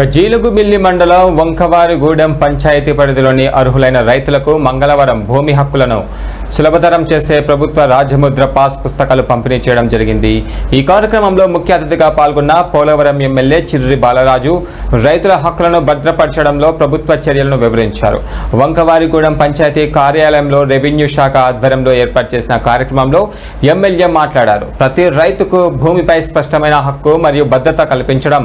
జీలుగుమిల్లి మండలం వంకవారిగూడెం పంచాయతీ పరిధిలోని అర్హులైన రైతులకు మంగళవారం భూమి హక్కులను సులభతరం చేసే ప్రభుత్వ రాజముద్ర పాస్ పుస్తకాలు పంపిణీ చేయడం జరిగింది। ఈ కార్యక్రమంలో ముఖ్య అతిథిగా పాల్గొన్న పోలవరం ఎమ్మెల్యే చిర్రి బాలరాజు రైతుల హక్కులను భద్రపరచడంలో ప్రభుత్వ చర్యలను వివరించారు। వంకవారిగూడెం పంచాయతీ కార్యాలయంలో రెవెన్యూ శాఖ ఆధ్వర్యంలో ఏర్పాటు చేసిన కార్యక్రమంలో ఎమ్మెల్యే మాట్లాడారు। ప్రతి రైతుకు భూమిపై స్పష్టమైన హక్కు మరియు భద్రత కల్పించడం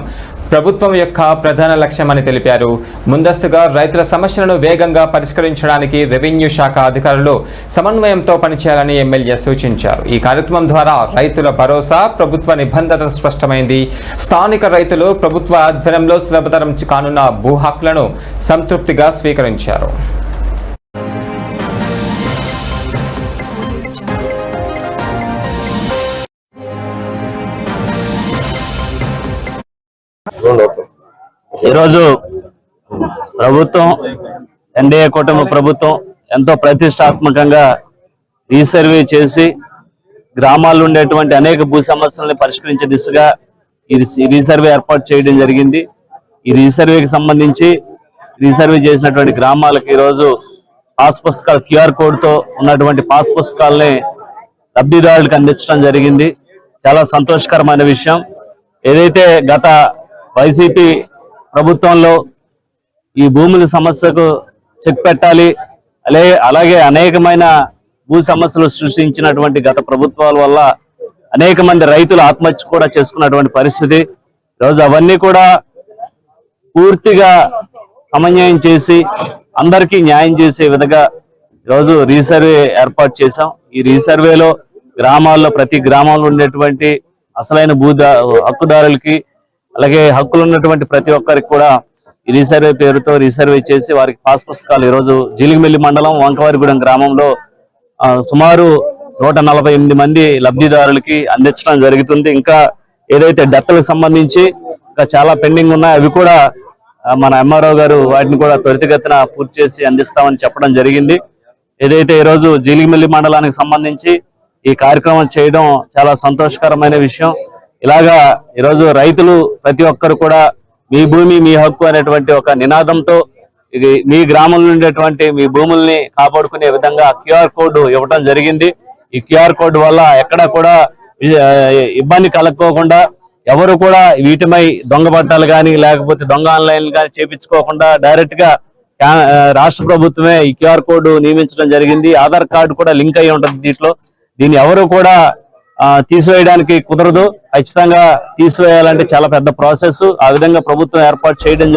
ప్రభుత్వం యొక్క ప్రధాన లక్ష్యమని తెలిపారు। ముందస్తుగా రైతుల సమస్యలను వేగంగా పరిష్కరించడానికి రెవెన్యూ శాఖ అధికారులు సమన్వయంతో పనిచేయాలని ఎమ్మెల్యే సూచించారు। ఈ కార్యక్రమం ద్వారా రైతుల భరోసా, ప్రభుత్వ నిబంధన స్పష్టమైంది। స్థానిక రైతులు ప్రభుత్వ ఆధ్వర్యంలో సులభతరం కానున్న భూ హక్కులను సంతృప్తిగా స్వీకరించారు। ఈరోజు ప్రభుత్వం ఎన్డీఏ కూటమి ప్రభుత్వం ఎంతో ప్రతిష్టాత్మకంగా రీసర్వే చేసి గ్రామాల్లో ఉండేటువంటి అనేక భూ సమస్యలను పరిష్కరించే దిశగా ఈ రీసర్వే ఏర్పాటు చేయడం జరిగింది। ఈ రీసర్వేకి సంబంధించి రీసర్వే చేసినటువంటి గ్రామాలకు ఈరోజు పాస్ పుస్తకాలు క్యూఆర్ కోడ్తో ఉన్నటువంటి పాస్ పుస్తకాలని లబ్ధిదారులకు అందించడం జరిగింది। చాలా సంతోషకరమైన విషయం। ఏదైతే గత వైసీపీ ప్రభుత్వంలో ఈ భూముల సమస్యకు చెక్ పెట్టాలి, అలాగే అనేకమైన భూ సమస్యలు సృష్టించినటువంటి గత ప్రభుత్వాల వల్ల అనేక మంది రైతులు ఆత్మహత్య కూడా చేసుకున్నటువంటి పరిస్థితి। ఈరోజు అవన్నీ కూడా పూర్తిగా సమన్వయం చేసి అందరికీ న్యాయం చేసే విధంగా ఈరోజు రీసర్వే ఏర్పాటు చేశాం। ఈ రీసర్వేలో గ్రామాల్లో ప్రతి గ్రామంలో ఉండేటువంటి అసలైన హక్కుదారులకి అలాగే హక్కులు ఉన్నటువంటి ప్రతి ఒక్కరికి కూడా ఈ రీసర్వే పేరుతో రీసర్వే చేసి వారికి పాస్ పుస్తకాలు ఈరోజు జీలుగుమిల్లి మండలం వంకవారిగూడెం గ్రామంలో సుమారు 148 మంది లబ్ధిదారులకి అందించడం జరుగుతుంది। ఇంకా ఏదైతే డెత్లకు సంబంధించి ఇంకా చాలా పెండింగ్ ఉన్నాయి, అవి కూడా మన ఎంఆర్ఓ గారు వాటిని కూడా త్వరితగతిన పూర్తి చేసి అందిస్తామని చెప్పడం జరిగింది। ఏదైతే ఈరోజు జీలుగుమిల్లి మండలానికి సంబంధించి ఈ కార్యక్రమం చేయడం చాలా సంతోషకరమైన విషయం। ఇలాగా ఈరోజు రైతులు ప్రతి ఒక్కరు కూడా మీ భూమి మీ హక్కు అనేటువంటి ఒక నినాదంతో మీ గ్రామంలో ఉండేటువంటి మీ భూముల్ని కాపాడుకునే విధంగా క్యూఆర్ కోడ్ ఇవ్వడం జరిగింది। ఈ క్యూఆర్ కోడ్ వల్ల ఎక్కడ కూడా ఇబ్బంది కలగకోకుండా ఎవరు కూడా వీటిపై దొంగ పట్టాలు కానీ లేకపోతే దొంగ ఆన్లైన్లు కానీ చేపించుకోకుండా డైరెక్ట్ గా రాష్ట్ర ప్రభుత్వమే ఈ క్యూఆర్ కోడ్ నియమించడం జరిగింది। ఆధార్ కార్డు కూడా లింక్ అయి ఉంటుంది దీంట్లో। దీన్ని ఎవరు కూడా తీసివేయడానికి కుదరదు, ఖచ్చితంగా తీసివేయాలంటే చాలా పెద్ద ప్రాసెస్। ఆ విధంగా ప్రభుత్వం ఏర్పాటు చేయడం